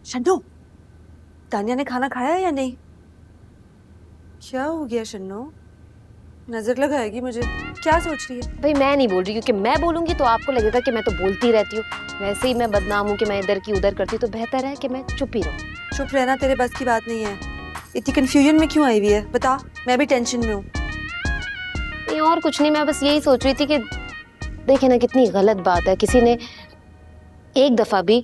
शन्नो, तानिया ने खाना खाया या नहीं? क्या हो गया शन्नो? नजर लगाएगी मुझे, क्या सोच रही है? भाई मैं नहीं बोल रही, क्योंकि मैं बोलूंगी तो आपको लगेगा कि मैं तो बोलती रहती हूँ। वैसे ही मैं बदनाम हूँ कि मैं इधर की उधर करती हूँ, तो बेहतर है कि मैं चुप ही रहूँ। चुप रहना तेरे बस की बात नहीं है। इतनी कंफ्यूजन में क्यों आई हुई है बता, मैं भी टेंशन में हूँ। नहीं और कुछ नहीं, मैं बस यही सोच रही थी कि देखे ना कितनी गलत बात है, किसी ने एक दफा भी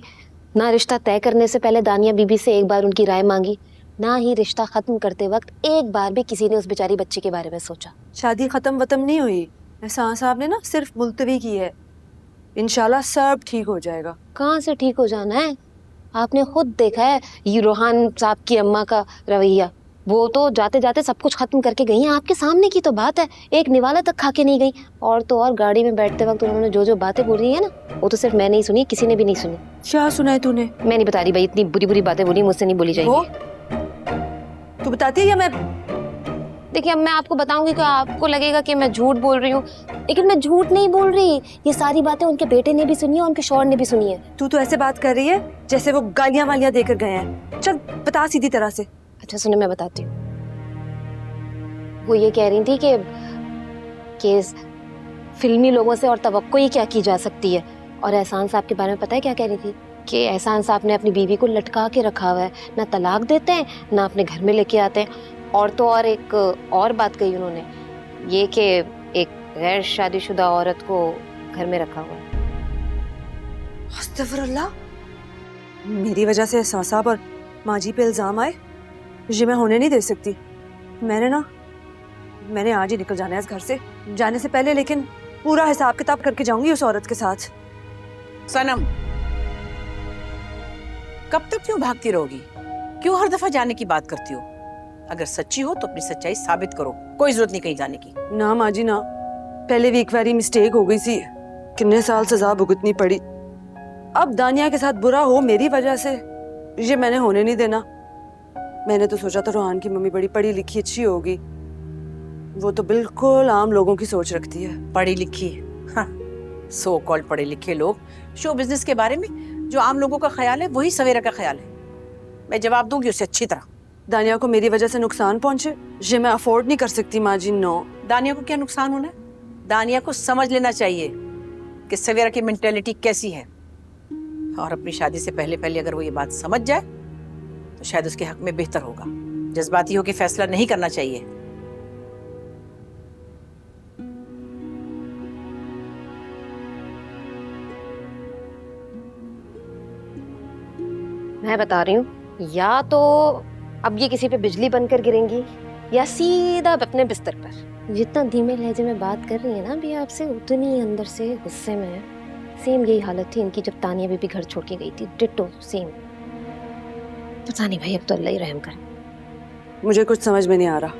ना रिश्ता तय करने से पहले दानिया बीबी से एक बार उनकी राय मांगी, ना ही रिश्ता खत्म करते वक्त एक बार भी किसी ने उस बेचारी बच्ची के बारे में सोचा। शादी खत्म वतम नहीं हुई, एहसान साहब ने ना सिर्फ मुलतवी की है। इंशाल्लाह सब ठीक हो जाएगा। कहाँ से ठीक हो जाना है? आपने खुद देखा है ये रोहान साहब की अम्मा का रवैया, वो तो जाते जाते सब कुछ खत्म करके गई हैं। आपके सामने की तो बात है, एक निवाला तक खा के नहीं गई। और तो और गाड़ी में बैठते वक्त उन्होंने जो जो बातें बोली है ना, वो तो सिर्फ मैं नहीं सुनी, किसी ने भी नहीं सुनी। क्या सुना है तूने? मैं नहीं बता रही भाई, इतनी बुरी बुरी बातें बोली मुझसे नहीं बोली वो जाएंगी। तू बताती है या मैं? देखिए अब मैं आपको बताऊंगी तो आपको लगेगा कि मैं झूठ बोल रही हूँ, लेकिन मैं झूठ नहीं बोल रही। ये सारी बातें उनके बेटे ने भी सुनी है, उनके शौहर ने भी सुनी है। तू तो ऐसे बात कर रही है जैसे वो गालियां वालियां देकर गए हैं। चल बता सीधी तरह से। अच्छा सुने, मैं बताती हूँ। वो ये कह रही थी कि फिल्मी लोगों से और तवक्को ही क्या की जा सकती है। और एहसान साहब के बारे में पता है क्या कह रही थी? कि एहसान साहब ने अपनी बीवी को लटका के रखा हुआ है, ना तलाक देते हैं ना अपने घर में लेके आते हैं। और तो और एक और बात कही उन्होंने, ये कि एक गैर शादीशुदा औरत को घर में रखा हुआ है। अस्तगफुरुल्लाह, मेरी वजह से एहसान साहब और माजी पे इल्जाम आए, ये मैं होने नहीं दे सकती। मैंने आज ही निकल जाना है इस घर से, जाने से पहले लेकिन पूरा हिसाब किताब करके जाऊंगी उस औरत के साथ। सनम, कब तक क्यों भागती रहोगी? क्यों हर दफा जाने की बात करती हो? अगर सच्ची हो तो अपनी सच्चाई साबित करो, कोई जरूरत नहीं कहीं जाने की। ना माजी ना, पहले भी एक बारी मिस्टेक हो गई सी, कितने साल सजा भुगतनी पड़ी। अब दानिया के साथ बुरा हो मेरी वजह से, ये मैंने होने नहीं देना। मैंने तो सोचा था रोहान की मम्मी बड़ी पढ़ी लिखी अच्छी होगी, वो तो बिल्कुल आम लोगों की सोच रखती है। पढ़ी लिखी? हाँ, सो कॉल्ड पढ़े लिखे लोग शो बिजनेस के बारे में जो आम लोगों का ख्याल है वही सवेरा का ख्याल है। मैं जवाब दूंगी उसे अच्छी तरह। दानिया को मेरी वजह से नुकसान पहुंचे, ये मैं अफोर्ड नहीं कर सकती माँ जी। नो, दानिया को क्या नुकसान होना है? दानिया को समझ लेना चाहिए कि सवेरा की मेंटेलिटी कैसी है, और अपनी शादी से पहले पहले अगर वो ये बात समझ जाए तो शायद उसके हक में बेहतर होगा। जज्बाती होकर फैसला नहीं करना चाहिए। मैं बता रही हूँ, या तो अब ये किसी पे बिजली बनकर गिरेंगी या सीधा अपने बिस्तर पर। जितना धीमे लहजे में बात कर रही है ना अभी आपसे, उतनी ही अंदर से गुस्से में है। सेम यही हालत थी इनकी जब तानिया बीबी घर छोड़ के गई थी, डिट्टो सेम। पता नहीं भाई, अब तो अल्लाह ही रहम करे। मुझे कुछ समझ में नहीं आ रहा।